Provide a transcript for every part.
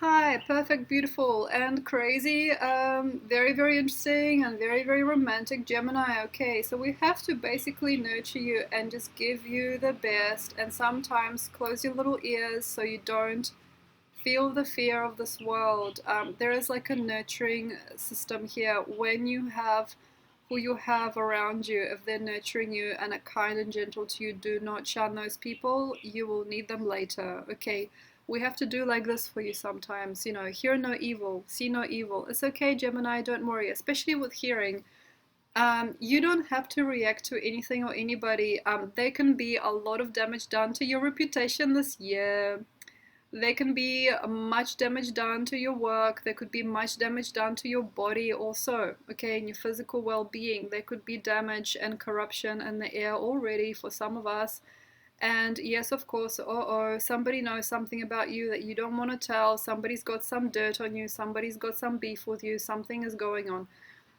Hi, perfect, beautiful, and crazy. Very, very interesting and very, very romantic Gemini. Okay, so we have to basically nurture you and just give you the best, and sometimes close your little ears so you don't feel the fear of this world. There is like a nurturing system here when you have who you have around you. If they're nurturing you and are kind and gentle to you, do not shun those people. You will need them later. Okay, we have to do like this for you sometimes. Hear no evil, see no evil. It's okay, Gemini, don't worry, especially with hearing. You don't have to react to anything or anybody. There can be a lot of damage done to your reputation this year. There can be much damage done to your work. There could be much damage done to your body also, okay, and your physical well-being. There could be damage and corruption in the air already for some of us. And yes, of course, somebody knows something about you that you don't want to tell. Somebody's got some dirt on you. Somebody's got some beef with you. Something is going on.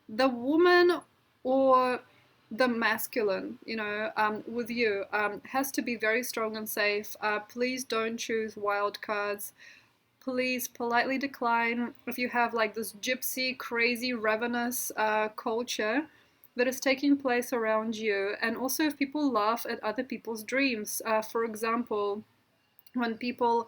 The woman or the masculine, with you, has to be very strong and safe. Please don't choose wild cards. Please politely decline if you have like this gypsy, crazy, ravenous culture that is taking place around you. And also, if people laugh at other people's dreams, for example, when people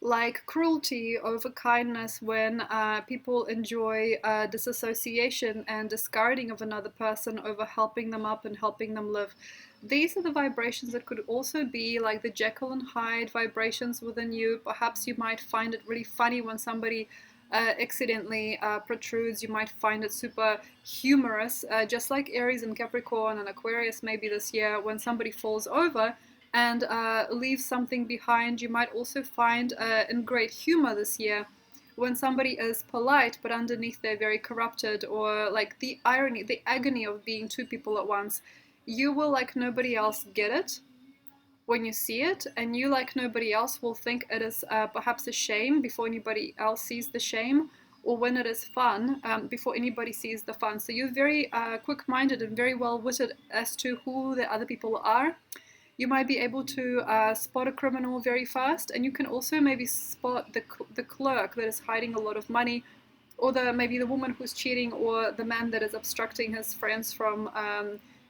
like cruelty over kindness, when people enjoy disassociation and discarding of another person over helping them up and helping them live. These are the vibrations that could also be like the Jekyll and Hyde vibrations within you. Perhaps you might find it really funny when somebody accidentally protrudes. You might find it super humorous, just like Aries and Capricorn and Aquarius maybe this year, when somebody falls over and leave something behind. You might also find in great humor this year when somebody is polite but underneath they're very corrupted, or like the irony, the agony of being two people at once. You will, like nobody else, get it when you see it, and you, like nobody else, will think it is perhaps a shame before anybody else sees the shame, or when it is fun before anybody sees the fun. So you're very quick-minded and very well-witted as to who the other people are. You might be able to spot a criminal very fast, and you can also maybe spot the clerk that is hiding a lot of money, or maybe the woman who's cheating, or the man that is obstructing his friends from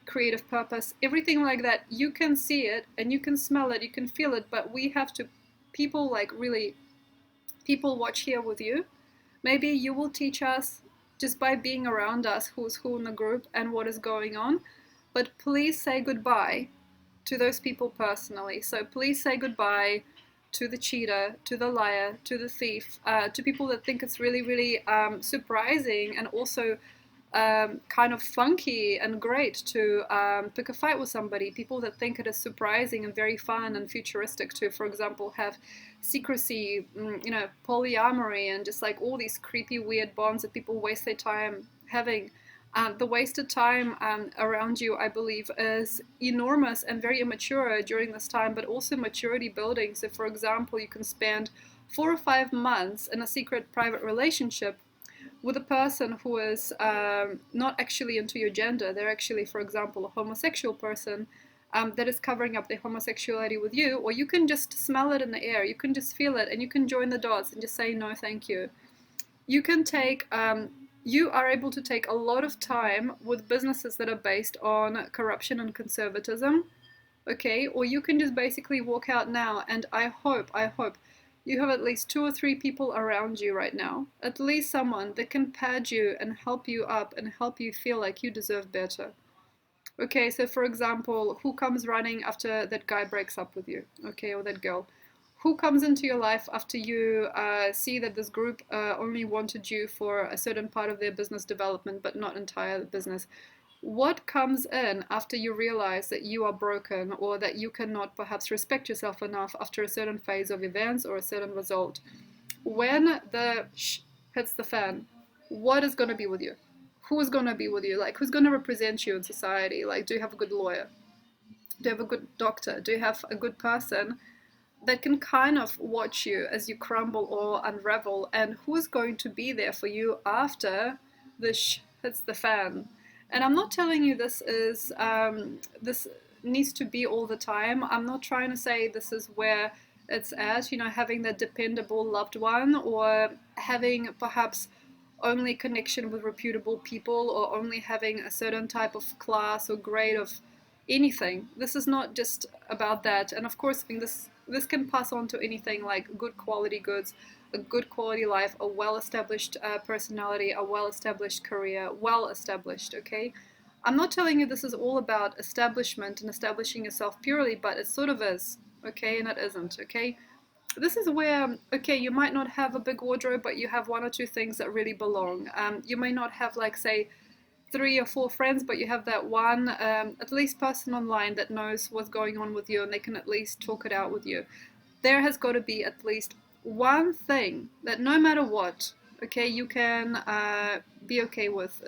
creative purpose. Everything like that, you can see it and you can smell it, you can feel it, but we have to, people like really, people watch here with you. Maybe you will teach us just by being around us who's who in the group and what is going on, but please say goodbye to those people personally. So please say goodbye to the cheater, to the liar, to the thief, to people that think it's really, really surprising and also kind of funky and great to pick a fight with somebody. People that think it is surprising and very fun and futuristic to, for example, have secrecy, polyamory, and just like all these creepy, weird bonds that people waste their time having. The wasted time around you, I believe, is enormous and very immature during this time, but also maturity building. So, for example, you can spend 4 or 5 months in a secret private relationship with a person who is not actually into your gender. They're actually, for example, a homosexual person that is covering up their homosexuality with you, or you can just smell it in the air. You can just feel it, and you can join the dots and just say, no, thank you. You can take you are able to take a lot of time with businesses that are based on corruption and conservatism, okay? Or you can just basically walk out now, and I hope you have at least 2 or 3 people around you right now, at least someone that can pad you and help you up and help you feel like you deserve better. Okay, so for example, who comes running after that guy breaks up with you, okay, or that girl? Who comes into your life after you see that this group only wanted you for a certain part of their business development, but not entire business? What comes in after you realize that you are broken, or that you cannot perhaps respect yourself enough after a certain phase of events or a certain result? When the hits the fan, what is going to be with you? Who's going to be with you? Like, who's going to represent you in society? Like, do you have a good lawyer? Do you have a good doctor? Do you have a good person that can kind of watch you as you crumble or unravel? And who's going to be there for you after the hits the fan? And I'm not telling you this needs to be all the time. I'm not trying to say this is where it's at, you know, having that dependable loved one, or having perhaps only connection with reputable people, or only having a certain type of class or grade of anything. This is not just about that. And of course, I mean, this can pass on to anything like good quality goods, a good quality life, a well-established personality, a well-established career, well-established, okay? I'm not telling you this is all about establishment and establishing yourself purely, but it sort of is, okay? And it isn't, okay? This is where, okay, you might not have a big wardrobe, but you have one or two things that really belong. You may not have, like, say, 3 or 4 friends, but you have that one, at least person online that knows what's going on with you, and they can at least talk it out with you. There has got to be at least one thing that no matter what, okay, you can be okay with.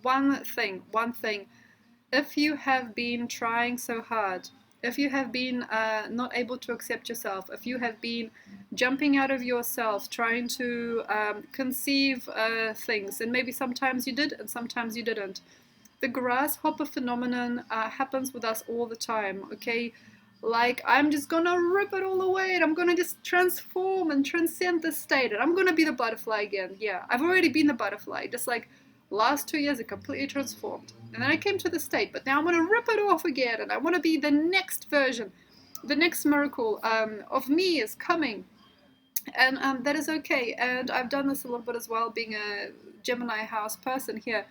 One thing. If you have been trying so hard, if you have been not able to accept yourself, if you have been jumping out of yourself, trying to conceive things, and maybe sometimes you did and sometimes you didn't. The grasshopper phenomenon happens with us all the time, okay? Like, I'm just gonna rip it all away and I'm gonna just transform and transcend this state and I'm gonna be the butterfly again. Yeah, I've already been the butterfly, just like last 2 years it completely transformed. And then I came to the state, but now I'm gonna rip it off again and I wanna be the next version. The next miracle of me is coming. And that is okay. And I've done this a little bit as well, being a Gemini house person here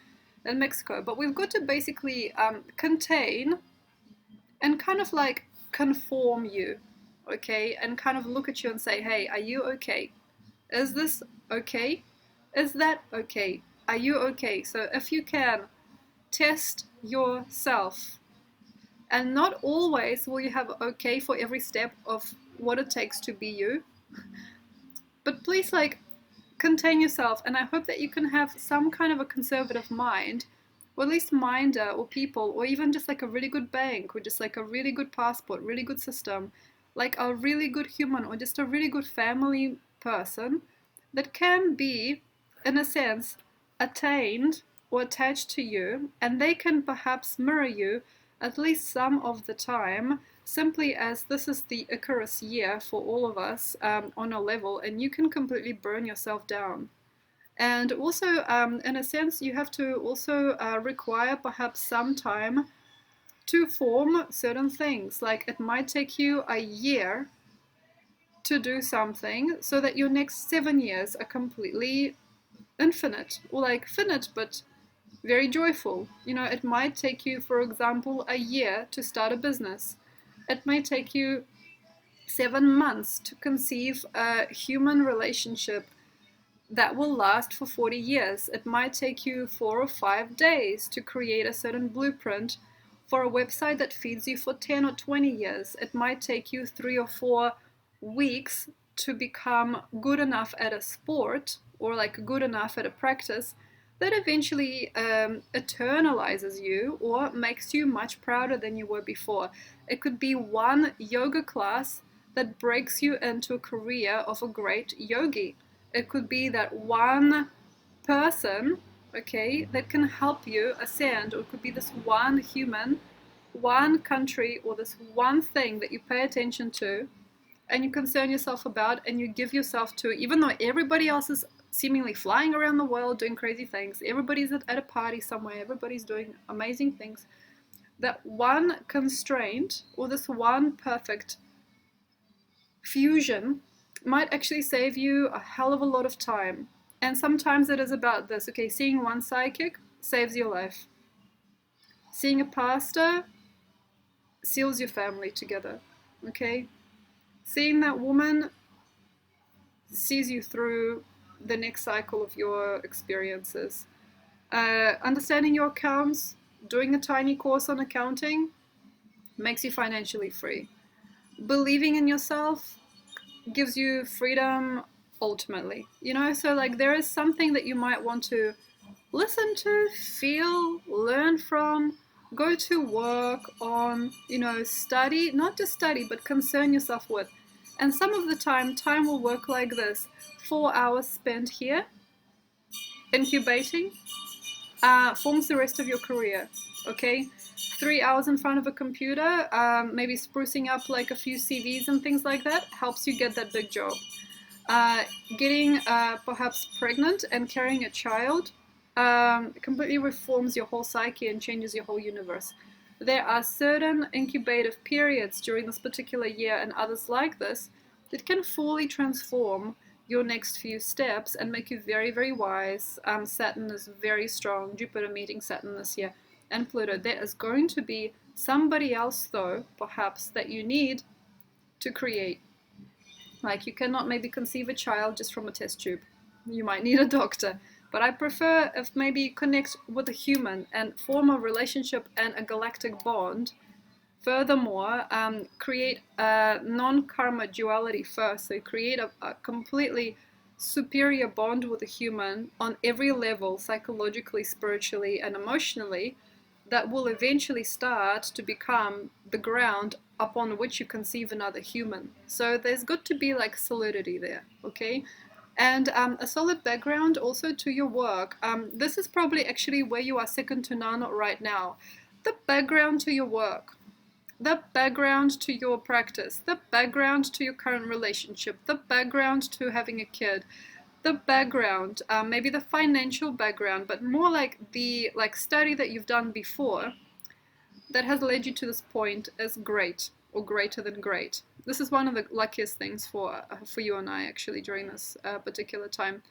in Mexico. But we've got to basically contain and kind of like conform you, okay? And kind of look at you and say, hey, are you okay? Is this okay? Is that okay? Are you okay? So if you can, test yourself. And not always will you have okay for every step of what it takes to be you. But please, like, contain yourself, and I hope that you can have some kind of a conservative mind, or at least minder, or people, or even just like a really good bank, or just like a really good passport, really good system, like a really good human, or just a really good family person that can be, in a sense, attained or attached to you, and they can perhaps mirror you at least some of the time, simply as this is the Icarus year for all of us on a level, and you can completely burn yourself down. And also, in a sense, you have to also require perhaps some time to form certain things. Like, it might take you a year to do something so that your next 7 years are completely infinite, or like finite, but very joyful. You know, it might take you, for example, a year to start a business. It may take you 7 months to conceive a human relationship that will last for 40 years. It might take you 4 or 5 days to create a certain blueprint for a website that feeds you for 10 or 20 years. It might take you 3 or 4 weeks to become good enough at a sport, or like good enough at a practice that eventually eternalizes you or makes you much prouder than you were before. It could be one yoga class that breaks you into a career of a great yogi. It could be that one person, okay, that can help you ascend, or it could be this one human, one country, or this one thing that you pay attention to and you concern yourself about and you give yourself to, even though everybody else is seemingly flying around the world doing crazy things, everybody's at a party somewhere, everybody's doing amazing things. That one constraint, or this one perfect fusion, might actually save you a hell of a lot of time. And sometimes it is about this, okay, seeing one psychic saves your life. Seeing a pastor seals your family together, okay? Seeing that woman sees you through the next cycle of your experiences. Understanding your accounts, doing a tiny course on accounting, makes you financially free. Believing in yourself gives you freedom ultimately. You know, so like there is something that you might want to listen to, feel, learn from, go to work on, you know, study, not just study, but concern yourself with. And some of the time will work like this. 4 hours spent here, incubating, forms the rest of your career. okay? 3 hours in front of a computer, maybe sprucing up like a few CVs and things like that, helps you get that big job. Uh, Getting perhaps pregnant and carrying a child completely reforms your whole psyche and changes your whole universe. There are certain incubative periods during this particular year and others like this that can fully transform your next few steps and make you very, very wise. Saturn is very strong, Jupiter meeting Saturn this year, and Pluto. There is going to be somebody else, though, perhaps, that you need to create. Like, you cannot maybe conceive a child just from a test tube. You might need a doctor. But I prefer if maybe connect with a human and form a relationship and a galactic bond. Furthermore, create a non-karma duality first. So create a completely superior bond with a human on every level, psychologically, spiritually, and emotionally, that will eventually start to become the ground upon which you conceive another human. So there's got to be like solidity there, okay? And a solid background also to your work. This is probably actually where you are second to none right now. The background to your work, the background to your practice, the background to your current relationship, the background to having a kid, the background, maybe the financial background, but more like the study that you've done before that has led you to this point is great or greater than great. This is one of the luckiest things for you and I actually during this particular time.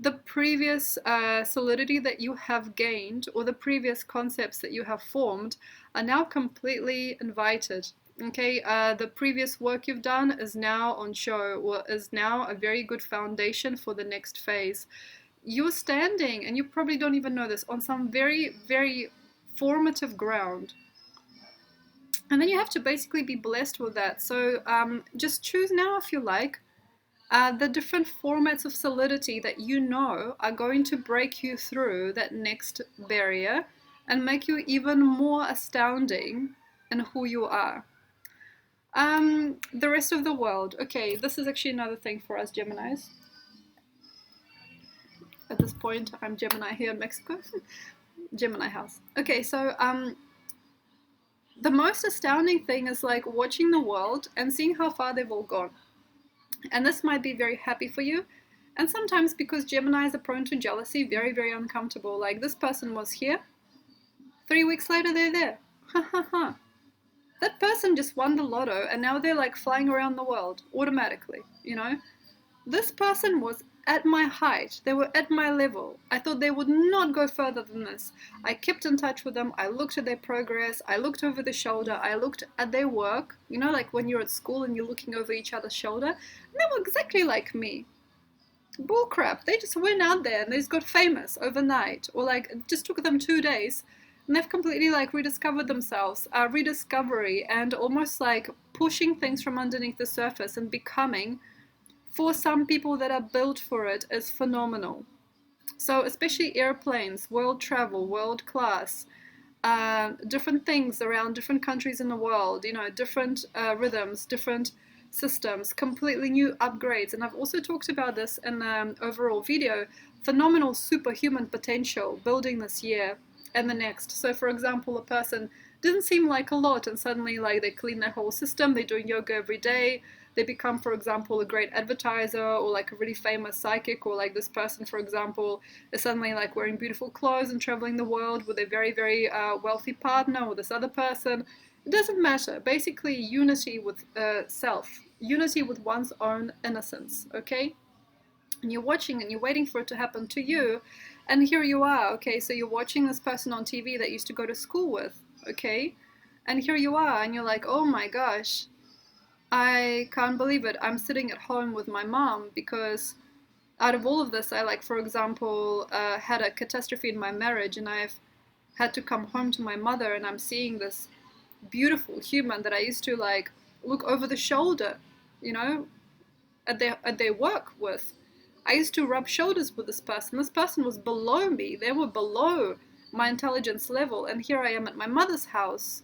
The previous solidity that you have gained or the previous concepts that you have formed are now completely invited. Okay, the previous work you've done is now on show, or is now a very good foundation for the next phase. You're standing, and you probably don't even know this, on some very, very formative ground. And then you have to basically be blessed with that. So just choose now if you like. The different formats of solidity that you know are going to break you through that next barrier and make you even more astounding in who you are. The rest of the world. Okay, this is actually another thing for us Geminis. At this point, I'm Gemini here in Mexico. Gemini house. Okay, so the most astounding thing is like watching the world and seeing how far they've all gone. And this might be very happy for you. And sometimes, because Geminis are prone to jealousy, very, very uncomfortable. Like, this person was here. 3 weeks later, they're there. Ha ha ha. That person just won the lotto and now they're like flying around the world automatically, you know? This person was at my height. They were at my level. I thought they would not go further than this. I kept in touch with them. I looked at their progress. I looked over the shoulder. I looked at their work. You know, like when you're at school and you're looking over each other's shoulder. And they were exactly like me. Bullcrap. They just went out there and they just got famous overnight. Or like, it just took them 2 days. And they've completely like rediscovered themselves. Rediscovery and almost like pushing things from underneath the surface and becoming, for some people that are built for it, is phenomenal. So especially airplanes, world travel, world class, different things around different countries in the world, you know, different rhythms, different systems, completely new upgrades. And I've also talked about this in an overall video, phenomenal superhuman potential building this year and the next. So for example, a person didn't seem like a lot and suddenly like they clean their whole system, they're doing yoga every day, they become, for example, a great advertiser or like a really famous psychic, or like this person, for example, is suddenly like wearing beautiful clothes and traveling the world with a very, very wealthy partner, or this other person. It doesn't matter. Basically, unity with self, unity with one's own innocence, okay? And you're watching and you're waiting for it to happen to you, and here you are, okay? So you're watching this person on TV that you used to go to school with, okay? And here you are, and you're like, oh my gosh, I can't believe it. I'm sitting at home with my mom because out of all of this, I like, for example, had a catastrophe in my marriage and I've had to come home to my mother, and I'm seeing this beautiful human that I used to like look over the shoulder, you know, at their work with. I used to rub shoulders with this person. This person was below me. They were below my intelligence level. And here I am at my mother's house.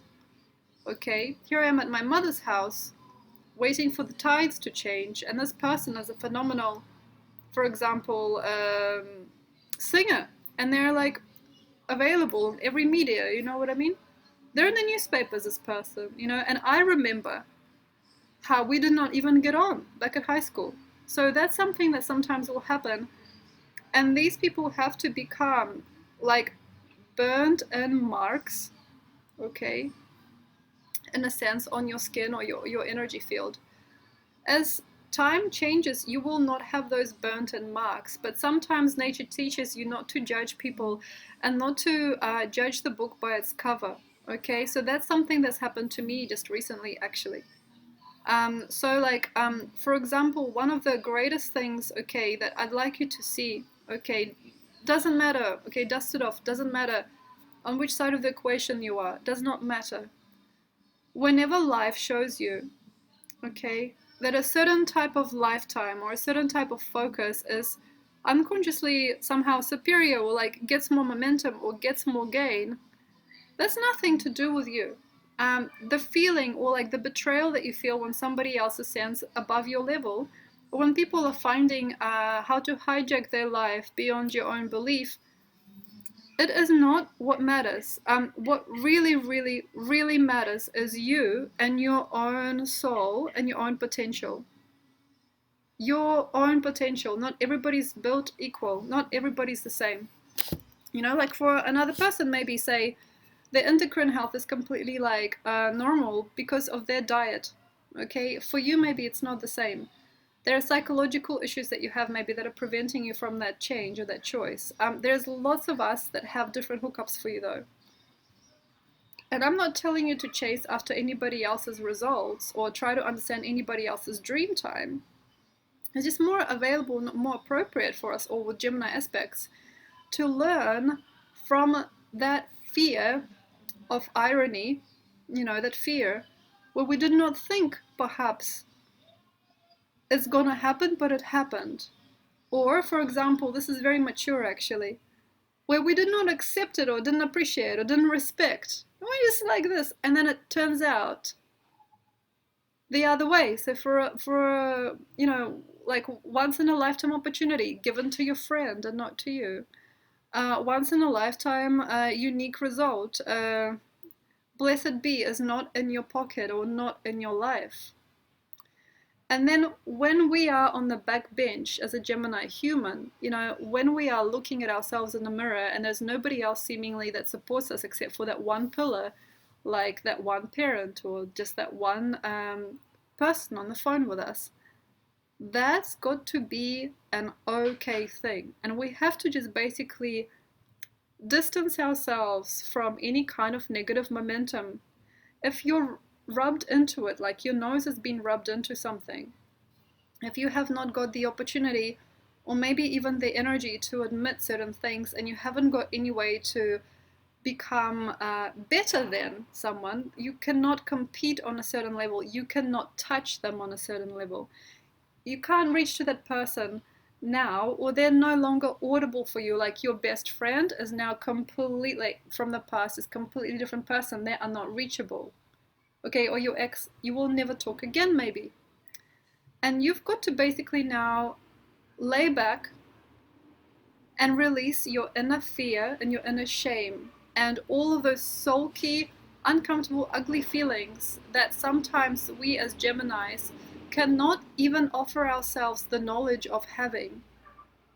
Okay, here I am at my mother's house waiting for the tides to change, and this person is a phenomenal, for example, singer, and they're like available in every media, you know what I mean? They're in the newspapers, this person, you know, and I remember how we did not even get on back at high school. So that's something that sometimes will happen. And these people have to become like burnt in marks, okay, in a sense, on your skin or your energy field. As time changes, you will not have those burnt in marks, but sometimes nature teaches you not to judge people and not to judge the book by its cover. Okay, so that's something that's happened to me just recently, actually. For example, one of the greatest things, okay, that I'd like you to see, okay, doesn't matter, okay, dust it off, doesn't matter on which side of the equation you are, does not matter. Whenever life shows you, okay, that a certain type of lifetime or a certain type of focus is unconsciously somehow superior or like gets more momentum or gets more gain, that's nothing to do with you. The feeling or like the betrayal that you feel when somebody else ascends above your level, or when people are finding how to hijack their life beyond your own belief, it is not what matters. What really, really, really matters is you and your own soul and your own potential. Your own potential. Not everybody's built equal. Not everybody's the same. You know, like for another person, maybe say their endocrine health is completely like normal because of their diet. Okay, for you, maybe it's not the same. There are psychological issues that you have maybe that are preventing you from that change or that choice. There's lots of us that have different hookups for you though. And I'm not telling you to chase after anybody else's results or try to understand anybody else's dream time. It's just more available, more appropriate for us all with Gemini aspects to learn from that fear of irony, you know, that fear where we did not think perhaps it's gonna happen, but it happened. Or, for example, this is very mature actually, where we did not accept it or didn't appreciate or didn't respect. We're just like this, and then it turns out the other way. So for you know, like once in a lifetime opportunity given to your friend and not to you, once in a lifetime unique result, blessed be, is not in your pocket or not in your life. And then when we are on the back bench as a Gemini human, you know, when we are looking at ourselves in the mirror and there's nobody else seemingly that supports us except for that one pillar, like that one parent or just that one person on the phone with us, that's got to be an okay thing. And we have to just basically distance ourselves from any kind of negative momentum. If you're rubbed into it, like your nose has been rubbed into something, if you have not got the opportunity or maybe even the energy to admit certain things and you haven't got any way to become better than someone, you cannot compete on a certain level, you cannot touch them on a certain level, you can't reach to that person now, or they're no longer audible for you. Like your best friend is now completely from the past, is completely different person, they are not reachable. Okay, or your ex, you will never talk again maybe. And you've got to basically now lay back and release your inner fear and your inner shame and all of those sulky, uncomfortable, ugly feelings that sometimes we as Geminis cannot even offer ourselves the knowledge of having.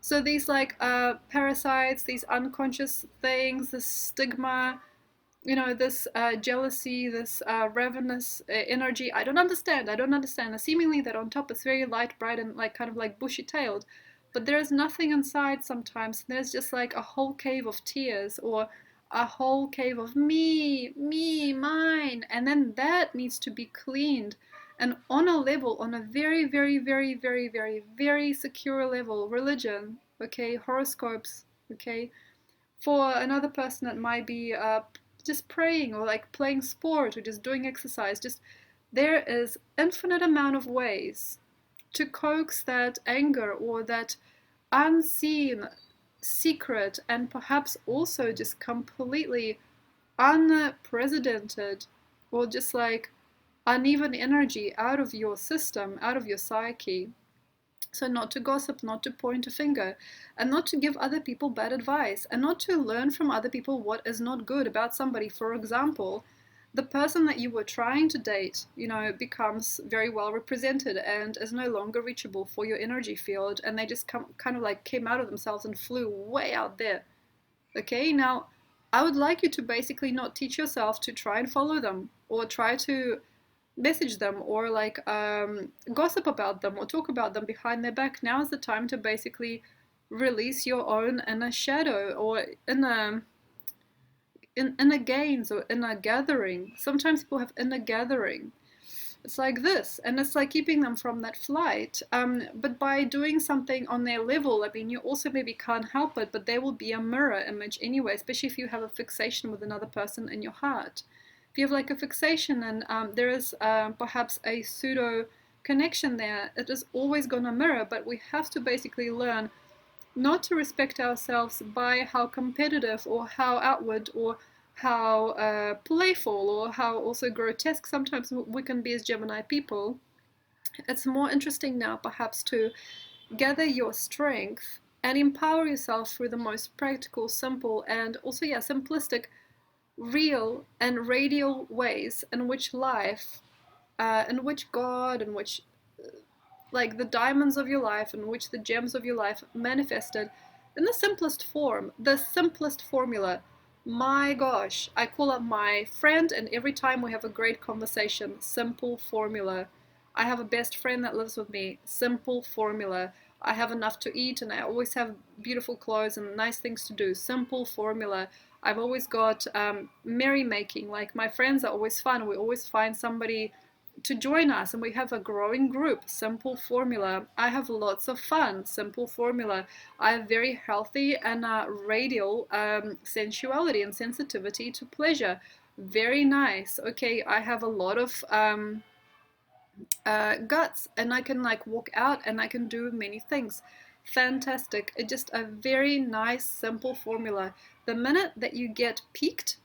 So these like parasites, these unconscious things, this stigma, you know, this jealousy, this ravenous energy, I don't understand. Seemingly that on top it's very light, bright, and like kind of like bushy-tailed, but there's nothing inside sometimes. There's just like a whole cave of tears or a whole cave of me, mine, and then that needs to be cleaned. And on a level, on a very, very, very, very, very, very secure level, religion, okay, horoscopes, okay, for another person it might be just praying or like playing sport or just doing exercise. Just there is infinite amount of ways to coax that anger or that unseen secret and perhaps also just completely unprecedented or just like uneven energy out of your system, out of your psyche. So not to gossip, not to point a finger, and not to give other people bad advice, and not to learn from other people what is not good about somebody. For example, the person that you were trying to date, becomes very well represented and is no longer reachable for your energy field, and they just kind of like came out of themselves and flew way out there. Okay, now I would like you to basically not teach yourself to try and follow them or try to message them or like gossip about them or talk about them behind their back. Now is the time to basically release your own inner shadow or inner gains or inner gathering. Sometimes people have inner gathering. It's like this, and it's like keeping them from that flight. But by doing something on their level, I mean, you also maybe can't help it, but they will be a mirror image anyway, especially if you have a fixation with another person in your heart. If you have like a fixation and there is perhaps a pseudo connection there, it is always going to mirror, but we have to basically learn not to respect ourselves by how competitive or how outward or how playful or how also grotesque sometimes we can be as Gemini people. It's more interesting now perhaps to gather your strength and empower yourself through the most practical, simple, and also, yeah, simplistic, real, and radial ways in which life, in which God, in which like the diamonds of your life, in which the gems of your life manifested in the simplest form, the simplest formula. My gosh, I call up my friend, and every time we have a great conversation, simple formula. I have a best friend that lives with me, simple formula. I have enough to eat, and I always have beautiful clothes and nice things to do, simple formula. I've always got merrymaking, like my friends are always fun. We always find somebody to join us, and we have a growing group, simple formula. I have lots of fun, simple formula. I have very healthy and radial sensuality and sensitivity to pleasure, very nice. Okay, I have a lot of guts, and I can like walk out and I can do many things. Fantastic. It's just a very nice simple formula. The minute that you get peaked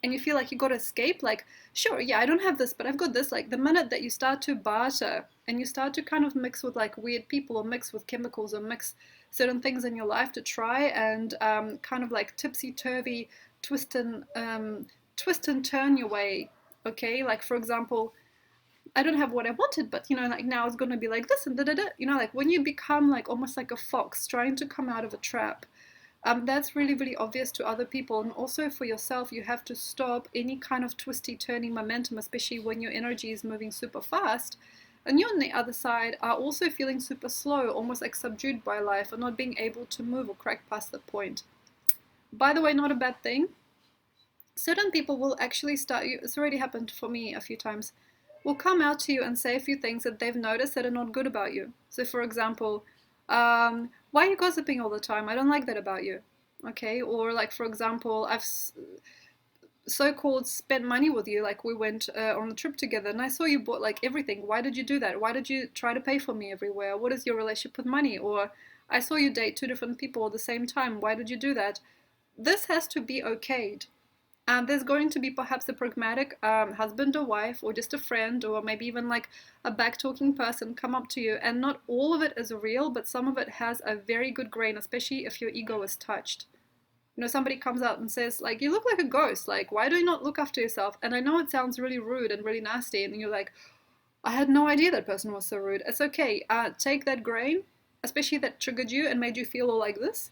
and you feel like you got to escape, like, sure, yeah, I don't have this, but I've got this, like the minute that you start to barter and you start to kind of mix with like weird people or mix with chemicals or mix certain things in your life to try and kind of like tipsy turvy twist and turn your way. Okay, like for example, I don't have what I wanted, but like now it's gonna be like this and da da da. Like when you become like almost like a fox trying to come out of a trap, that's really, really obvious to other people. And also for yourself, you have to stop any kind of twisty turning momentum, especially when your energy is moving super fast. And you on the other side are also feeling super slow, almost like subdued by life, and not being able to move or crack past that point. By the way, not a bad thing. Certain people will actually start you, it's already happened for me a few times, will come out to you and say a few things that they've noticed that are not good about you. So for example, why are you gossiping all the time? I don't like that about you. Okay, or like for example, I've so-called spent money with you, like we went on a trip together and I saw you bought like everything. Why did you do that? Why did you try to pay for me everywhere? What is your relationship with money? Or I saw you date two different people at the same time. Why did you do that? This has to be okayed. There's going to be perhaps a pragmatic husband or wife or just a friend or maybe even like a back-talking person come up to you, and not all of it is real, but some of it has a very good grain, especially if your ego is touched. Somebody comes out and says like, you look like a ghost, like why do you not look after yourself? And I know it sounds really rude and really nasty, and you're like, I had no idea that person was so rude. It's okay. Take that grain, especially that triggered you and made you feel all like this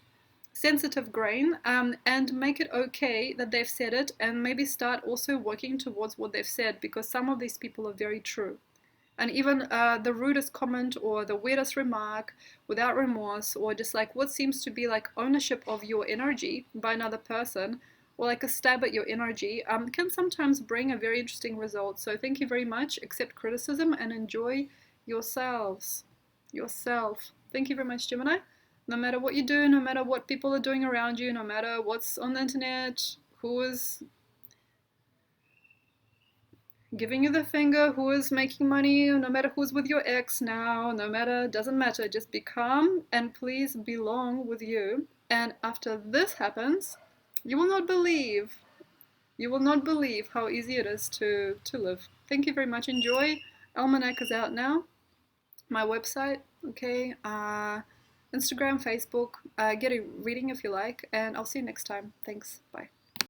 sensitive grain, and make it okay that they've said it, and maybe start also working towards what they've said, because some of these people are very true. And even the rudest comment or the weirdest remark without remorse, or just like what seems to be like ownership of your energy by another person, or like a stab at your energy, can sometimes bring a very interesting result. So thank you very much. Accept criticism and enjoy yourselves. Yourself. Thank you very much, Gemini. No matter what you do, no matter what people are doing around you, no matter what's on the internet, who is giving you the finger, who is making money, no matter who's with your ex now, no matter, doesn't matter. Just be calm and please belong with you. And after this happens, you will not believe, how easy it is to live. Thank you very much. Enjoy. Almanac is out now. my website, okay, Instagram, Facebook. Get a reading if you like, and I'll see you next time. Thanks. Bye.